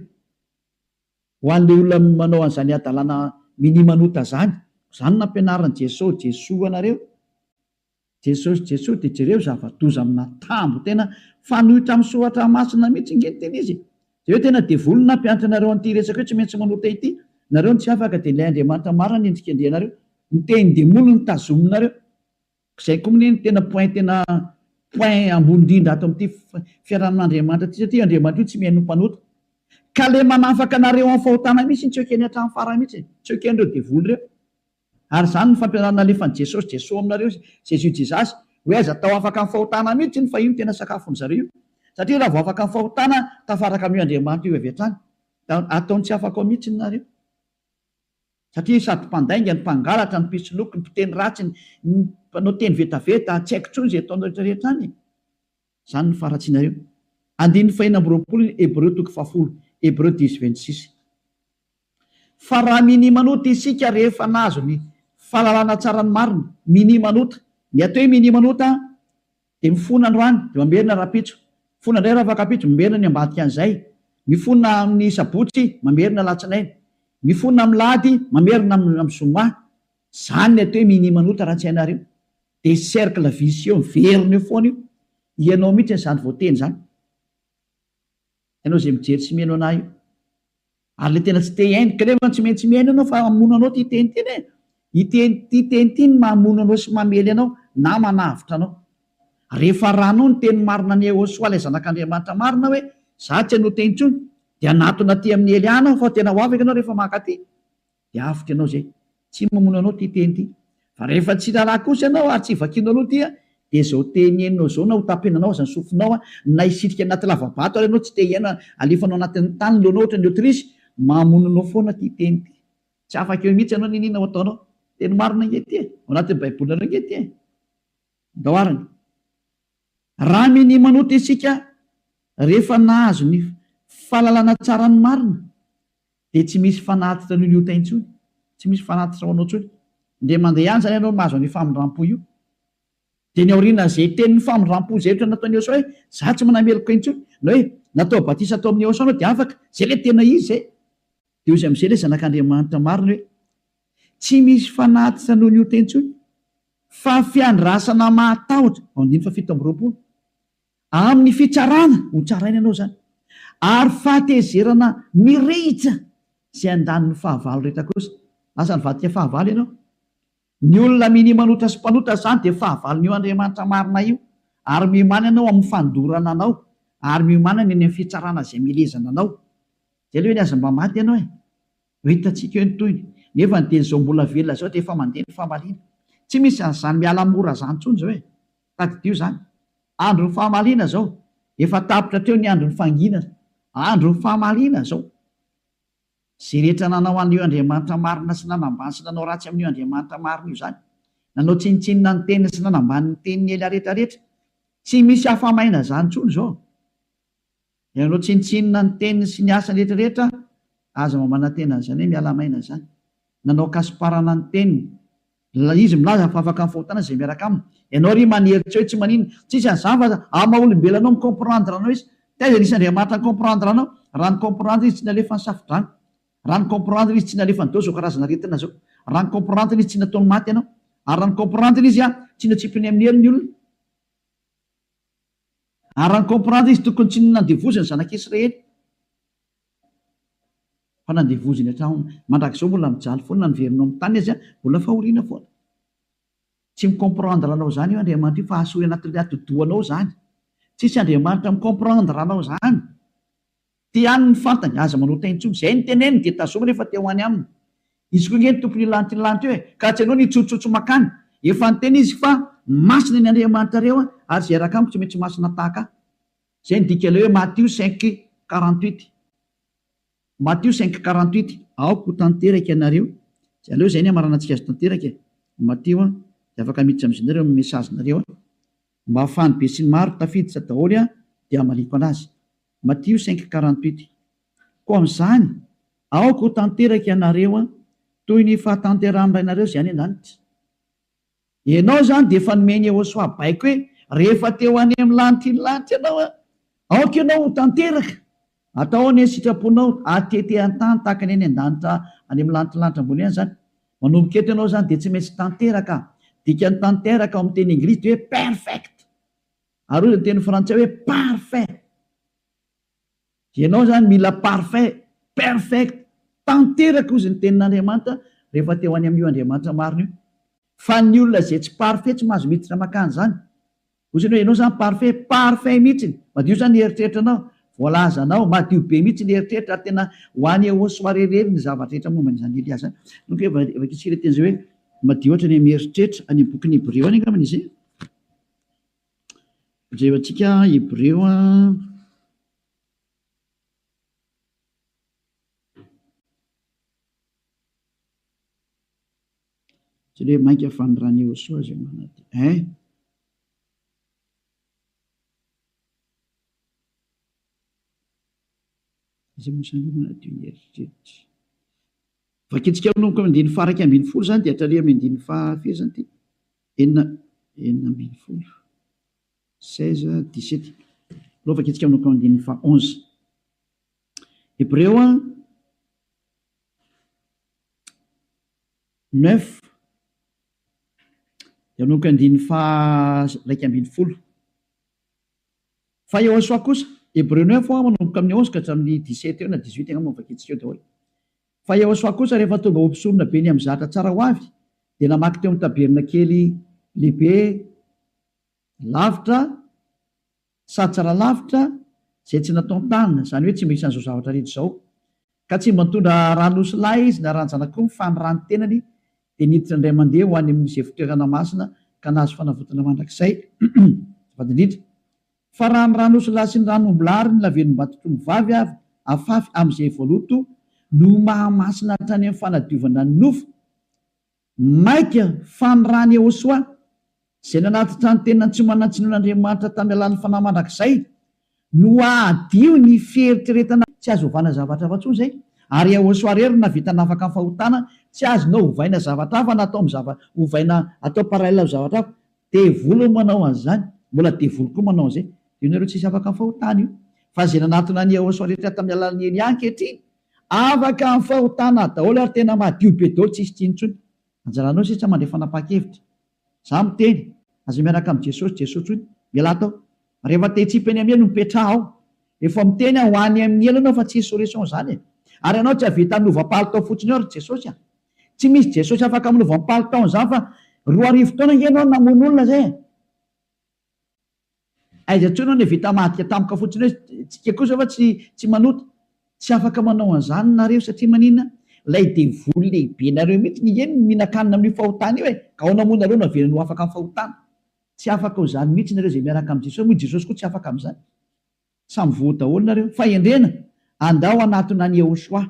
ho an'ilay olona manao an'izany adalana minimanota zany. Izany nampianaran'i Jesosy anareo. Jesosy dia jereo zava-doza amina tambo tena fanohitra amin'ny soratra masina mihitsy ngeteny izy. Dia hoe tena devoly nampianatra anareo an'ity resaka hoe tsy maintsy manota ity. Nareo ny tsy afaka dia ilay Andriamanitra marina endrika andrianareo. Ny teny demony ny tazominareo. Izay koa ny tena point ambony indrindra ato amin'ity fiarahan'Andriamanitra ity satria Andriamanitra io tsy mihaino mpanota. Ka le manafaka anareo amin'ny fahotana mihitsy tsy ekeny hatramin'ny farany mihitsy, tsy eken'ireo devoly ireo. Ary izany ny fampianarana alefan'i Jesosy aminareo Jesasy hoe aza tao afaka amin'ny fahotana mihitsy fa io tena sakafony zareo. Satria raha vao afaka amin'ny fahotana tafaraka amin'io Andriamanitra io avy hatrany, ataony tsy afaka ao mihitsy nareo. Satria sady mpandainga ny mpangalatra ny mpisoloky ny mpiteny ratsy ny mpanao teny vetaveta tsy haiko intsony izay ataonao rehetrarehetra any. Izany ny faratsinareo. Andininy 420 Hebreo toko 10 Hebreo 10:26. Fa raha minimanota isika rehefa nazo ny fahalalana tsara ny marina, minimanota. Ny atao hoe minimanota dia mifona androany dia mamerina rapitso, mifona indray ravakapitso mamerina ny ambadika an'izay, mifona amin'ny sabotsy mamerina latsinainy, mifona amin'ny lahady mamerina amin'ny zoma. Izany ny atao hoe minimanota raha tsy hainareo. Dia cercle vicieux miverina eo foana io. Ianao mihitsy izany voateny izany. Ianao izay mijery tsy mihaino anahy io. Ary le tena tsy te haino, kanefa tsy maintsy mihaino ianao fa hamono anao ty teny teny e. Ity teny ity ny mamono anao sy mamely anao na manavitra anao. Rehefa rano ny teny marina ny Ehosoa ilay zanak'Andriamanitra marina hoe za tsy hanao teny intsony dia anatona ty amin'ny Eliana fa tena ho afaka ianao rehefa maka ty. Dia avitra ianao zay. Tsy mamono anao ty teny ty. Fa rehefa tsy raharaha kosa ianao ary tsy vakianao aloha ty dia zao teny henonao zao na ho tapenanao aza ny sofinao na hisitrika anaty lavabato ary ianao tsy te hiaina alefanao anatin'ny tany leonao ohatra ny Aotrisy, mamononao foana ty teny ty. Tsy afaka eo mihitsy ianao ninina ho ataonao. Teny marina ngety e, ao anatin'ny baibolinareo ngety e. Daoarany. Raha minimanota isika rehefa nahazo ny fahalalana tsara ny marina dia tsy misy fanatitra noho ny ota intsony, tsy misy fanatitra ho anao intsony. Dia mandeha ihany zany ianao mahazo ny famindrampo io. Dia ny aoriana izay tenin'ny famindrampo izay ohatra nataon'i Ehosoa hoe za tsy manameloko intsony, na hoe natao batisa tao amin'ny Ehosoa dia afaka, izay le tena izy izay. Dia izy amin'izay le zanak'Andriamanitra marina hoe tsy misy fanatitra noho ny ota intsony fa fiandrasana mahatahotra, ao 7:20, amin'ny fitsarana ho tsaraina ianao zany, ary fahatezerana mirehitra izay andaniny fahavalo rehetra kosa. Asa nivadika fahavalo ianao. Ny olona minimanota sy mpanota zany dia fahavalon'io Andriamanitra marina io, ary miomana ianao amin'ny fandorana anao, ary miomana ny amin'ny fitsarana izay milezana anao. Izay le hoe aza mba maty ianao e. Ho hitantsika eo ny toyny. Nefa ny teny izao mbola velona zao dia efa mandeha ny fahamaliana. Tsy misy an'izany miala mora zany intsony izao e. Tadidio zany. Andron'ny fahamaliana zao. Efa tapitra teo ny andron'ny fanginana. Andron'ny fahamaliana zao. Izay rehetra nanao an'io Andriamanitra marina sy nanambany sy nanao ratsy amin'io Andriamanitra marina io zany. Nanao tsinitsinina ny teniny sy nanambany ny teniny ela rehetrarehetra. Tsy misy hafamaina zany intsony izao. Nanao tsinitsinina ny teniny sy ny asany rehetrarehetra, aza mamana tena zany hoe miala maina zany. Nanao kasiparana ny teniny. Izy milaza fa afaka amin'ny fahotana izay miaraka aminy. Ianao ry maneritra hoe tsy manino, tsisy an'izany fa amaha-olombelonao mikomprendre anao izy. Taiza nisy Andriamanitra ny komprendre anao? Raha ny komprendre izy tsy nalefa ny safidrano. Raha ny komprendre izy tsy nalefa ny dao zao karazana retina zao. Raha ny komprendre izy tsy nataony maty ianao. Ary raha ny komprendre izy tsy natsipiny amin'ny heliny olona. Ary raha ny komprendre izy tokony tsy nandevoziny zanak'Israely. Fa nandevoziny hatrany mandrakizao mbola mijaly foana niverinao amin'ny tany izy mbola fahoriana foana. Tsy mikomprendre anao zany io Andriamanitra io fa asoy anaty atodoanao zany. tsisy Andriamanitra micomprendre anao zany. Ty any ny fantany aza manota intsony zay ny teneny dia tazoma rehefa teo any aminy. Izy koa nge ny tompony lanty eo ka tsy anao ny tsotsotso makany. Efa ny teny izy fa masina ny Andriamanitra reo ary zay raka amiko tsy maintsy masina tahaka. Zay ny dika le hoe Matthieu 5:48. Matthieu 5:48. Aoko tanteraka ianareo. Zay aleo zay ny amaranantsika azy tanteraka. Matthieu dia afaka miditra amin'izinareo amin'ny mesazinareo mba hafahany be sy ny maro tafiditra daholo dia amaliko anazy. Matthieu 5:48. Koa amin'izany aoko tanteraka ianareo toy ny fahatanteran'ianareo zay any an-danitra. Ianao zany dia efa nomeny Yehosoa baiko hoe rehefa teo any amin'ny lanitra ianao aoka ianao ho tanteraka. Atao ny sitraponao atete an-tany tahaka ny any an-danitra any amin'ny lanitra ambony any zany. Manomboka eto ianao zany dia tsy maintsy tanteraka. Dika ny tanteraka ao amin'ny teny anglisy dia hoe perfect. Ary ny teny frantsay hoe parfait. Ianao zany mila parfait, perfect, tanteraka ozy ny tenin'Andriamanitra rehefa teo any amin'io Andriamanitra marina io. Fa ny olona zay tsy parfait tsy mahazo miditra makany zany. Ozy hoe ianao zany parfait mihitsy. Madio zany ny eritreritranao, voalazanao, madio be mihitsy ny eritreritra ary tena ho any Yehosoa rerery ny zavatra rehetra momba n'izany Elias zany. Donc efa kitsika teny zay hoe madio ohatra ny mieritreritra any amin'ny bokin'ny Hébreo any angambany izy. Jevantsika Hébreo tsy le mainka fanirany Yehosoa zay manady. Izay mosany manadio ny eritreritra. Vakitsika manomboka amin'ny andiny faraka ambin'ny folo zany dia hatrary amin'ny andiny fahafiry zany ty. Enina ambin'ny folo. 16-17. Aloha vakitsika manomboka amin'ny andiny faha 11. Hébreo 9. Dia manomboka andiny raika ambin'ny folo. Fa Yehosoa kosa Hébreu 9 manomboka amin'ny 11 ka hatramin'ny 17 eo na 18 angamba vakitsika eo daholo. Fa Yehosoa kosa rehefa tonga ompisorona be ny amin'ny zatra tsara ho avy dia namaky teo amin'ny taberna kely lehibe lavitra sady tsara lavitra zay tsy natao tanina, zany hoe tsy misy an'izao zavatra rehetra izao. Ka tsy mba nitondra ranosilahy izy na ranjanak'omby fa ny rano tenany dia niditra indray mandeha ho any amin'izay fitoerana masina ka nahazo fanavotana mandrakizay. Vadindrindra. Fa raha ny ranosilahy sy ny ranombolary ny lavenim-batotra mivavy afafy amin'izay voaloto no mahamasina hatrany amin'ny fanadiovana ny nofo. Maika fa ny rany Yehosoa zay nanatitra ny tena tsy manantsinon'Andriamanitra tamin'ny alalan'ny fanahy mandrakizay no adio ny fieritreretana tsy azo ovana zavatra afa-tsony zay. Ary Yehosoa rery navita nafaka amin'ny fahotana tsy azonao ovaina zavatra hafa natao ovaina atao parallela amin'ny zavatra hafa. Devoly manao an'izany, mbola devoly koa manao an'izay. Io nareo tsisy afaka amin'ny fahotana io. Fa zay nanatona ny Yehosoa rehetra tamin'ny alalan'ny Elia ankehitriny afaka amin'ny fahotana daholo ary tena madio be daholo tsisy tsinontsony. Anjaranao sisa mandray fanapa-kevitra. Za miteny aza miaraka amin'ny Jesosy hoy miala tao. Rehefa te hitsipy any amin'ny elo mipetraha ao. Efa miteny ho any amin'ny elo anao fa tsy solution zany. Ary anao tsy havita minovam-palitao fotsiny ao ry Jesosy. Tsy misy Jesosy afaka minovam-palitao zany fa 2 taona nge ianao namono olona zay. Aiza tsony ny vita mahadika tampoka fotsiny hoe tsika kosa fa tsy manota. Tsy afaka manao an'izany nareo satria manina lay devoly lehibe nareo mihitsy ny eny mihinan-kanina amin'ny fahotana io ka ao namono nareo navelany ho afaka amin'ny fahotana. Tsy afaka ho zany mihitsy nareo zay miaraka amin'ny Jesosy. Moa Jesosy koa tsy afaka amin'izany. Samy voa daholo nareo. Fa endrena andao anatona ny Yehosoa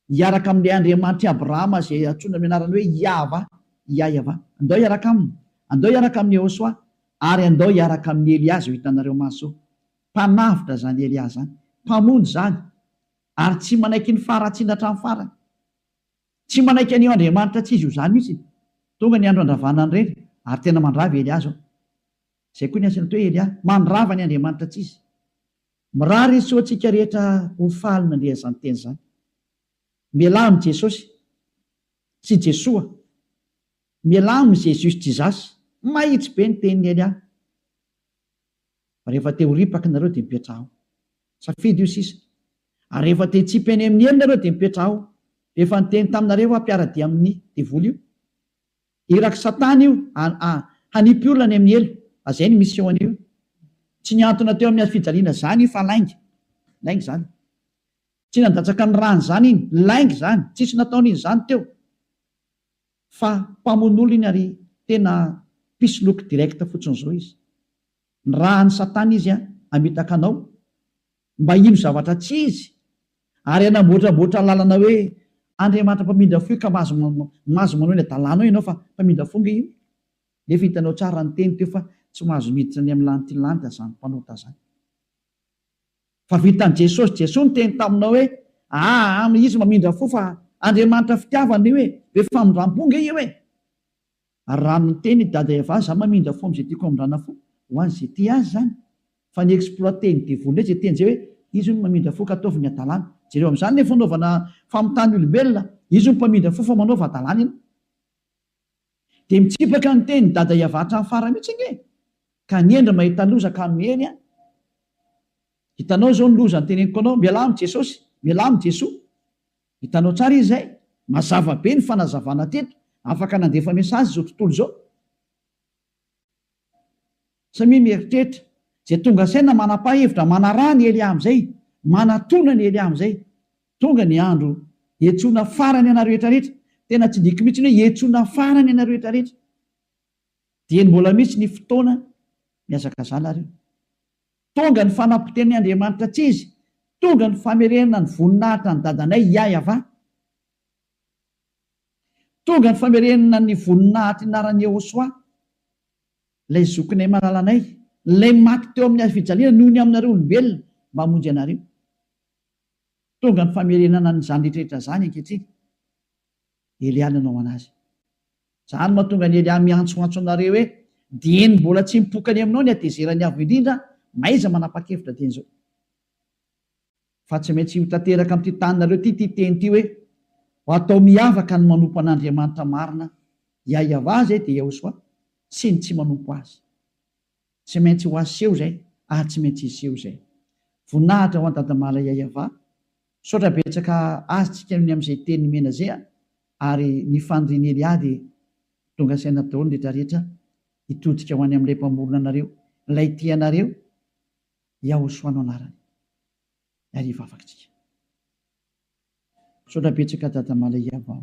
hiaraka amin'ilay Andriamanitra Abrahama zay antsoina amin'ny anarany hoe Yahva. Andao hiaraka aminy. Andao hiaraka amin'ny Yehosoa ary andao hiaraka amin'ny Elias ho hitanareo maso. Mpanavitra zany Elias zany. Mpamonjy zany. Ary tsy manaiky ny faratsiana hatramin'ny farany. Tsy manaiky an'io Andriamanitra tsy izy io zany mihitsy. Tonga ny andro andravana ny reny ary tena mandrava Elias ao. Zay koa ny asany hoe Elias mandrava ny Andriamanitra tsy izy. Mirary izy soantsika rehetra ho faly nandeha zany teny zany. Miala amin'ny Jesosy sy Jesoa. Miala amin'ny Jésus Jesus. Mahitsy be ny tenin'ny Elias. Rehefa te ho ripaka nareo dia mipetraha ao. Safidy io sisa. Ary rehefa te hitsipy any amin'ny elo nareo dia mipetraha ao. Rehefa niteny taminareo hampiaradia amin'ny devoly io. Iraky Satana io hanipy olona any amin'ny elo. Azay ny mission an'io. tsy niantona teo amin'ny fijaliana zany fa laingy zany, tsy nandatsaka ny rany zany iny, laingy zany, tsisy nataony iny zany teo, fa mpamono iny ary tena pisoloky direct fotsiny zao izy. Ny rahany satana izy amitaka anao mba ino zavatra tsy izy, ary anamboatraboatra lalana hoe Andriamanitra mpamindra fo ka mazo manao ny adalàna ianao fa mpamindra fonga io. Nefa hitanao tsara ny teny teo fa tsy mahazo miditra ny amin'ny lanity lanta zany mpanota zany. Fa vitan'i Jesosy ny teny taminao hoe izy mamindra fo fa Andriamanitra fitiavana io be famindram-ponga io ary raha ny teny dada Eva za mamindra fo am'izay tiako amindrana fo ho an'izay ty azy zany, fa ny exploité ny devona zay teny zay hoe izy no mamindra fo ka ataovy ny adalàna. Jereo amin'izany le fanaovana famitany olombelona, izy no mpamindra fo fa manaova adalàna ina. Dia mitsipaka ny teny dada Eva hatramin'ny farany mihitsy nge, ka niendra mahita loza ka noheny hitanao zao ny loza ny teneniko anao, mialà Jesosy, mialà Jesoa. Hitanao tsara izy zay, mazava be ny fanazavana teto, afaka nandefa mesazy zao tontolo zao. Samia mieritreritra zay tonga saina manapa-hevitra manarà ny Elia am'izay, manatona ny Elia am'izay, tonga ny andro hiantsoana farany ana rehetrarehetra. Tena tsy diky mihitsy hoe hiantsoana farany ana rehetrarehetra. Dia mbola mihitsy ny fotoana miazaka zala reo. Tonga ny fanapoteny Andriamanitra tsy izy, tonga ny famerenana ny voninahitra ny dadanay Yahva, tonga ny famerenana ny voninahitra inarany Yehosoa, ilay zokinay malalanay, ilay maty teo amin'ny fijaliana noho ny aminareo olombelona mba hamonjy anareo. Tonga ny famerenana nyzany rehetrarehetra zany ankehitriny. Elia nanao anazy. Zany mahatonga ny Elia miantsoantso anareo hoe dieny mbola tsy mipokany aminao ny atezerany avo indrindra, maiza manapa-kevitra teny zao. Fa tsy maintsy tanteraka amin'ity taninareo ty teny ty hoe ho atao miavaka ny manompo an'Andriamanitra marina, Yahva zay dia Yehosoa, sy ny tsy manompo azy. Tsy maintsy ho aseho zay, tsy maintsy iseho zay. Voninahitra ho an-dadamala Yahva, saotra betsaka azy tsika amin'izay teny mena zay, ary ny fandriny Elia dia tonga saina daholo rehetrarehetra hitodika ho any amin'ilay mpamorona anareo, ilay tianareo, Yehosoa no anarany. Ariva afakitsika. Saotra betsaka dadamala Yahva.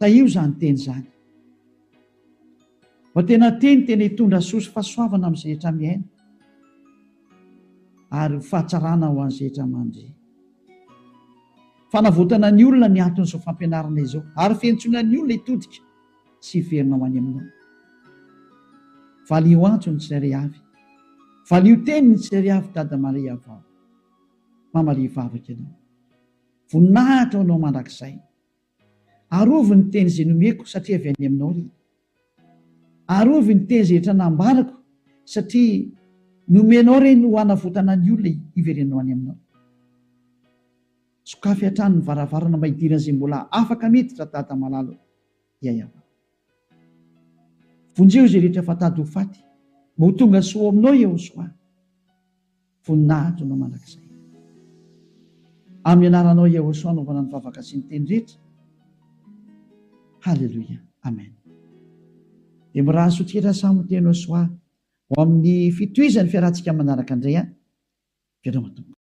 Taio zany teny zany. Fa tena tena hitondra soa sy fahasoavana amin'izay rehetra miaina, ary fahatsarana ho an'izay rehetra mandry. Fanavotana ny olona ny anton'izao fampianarana izao, ary fiantsoana ny olona hitodika sy hiverina ho any aminao. Valio antso ny tsirairay avy, valio teny ny tsirairay avy dadamala Yahva. Mamalia vavaka ianao, voninahitra anao mandrakizay, arovy ny teny izay nomeko satria avy any aminao ry, arovy ny teny izay rehetra nambarako satria nomenao reny ho hanavotana ny olona hiverenao any aminao. Sokafy hatrany ny varavarana maidirana izay mbola afaka miditra dada malalo Yahva. Vonjeo izay rehetra fatady ho faty, mba ho tonga soa aminao Yehosoa, voninahitra anao mandrakizay. Amin'ny anaranao Yehosoa anaovana ny vavaka sy ny teny rehetra. Halleluia, amen. Dia mirahaso tsika samy teny Yehosoa ho amin'ny fitohizan'ny fiarantsika manaraka indray, vedao matomboka.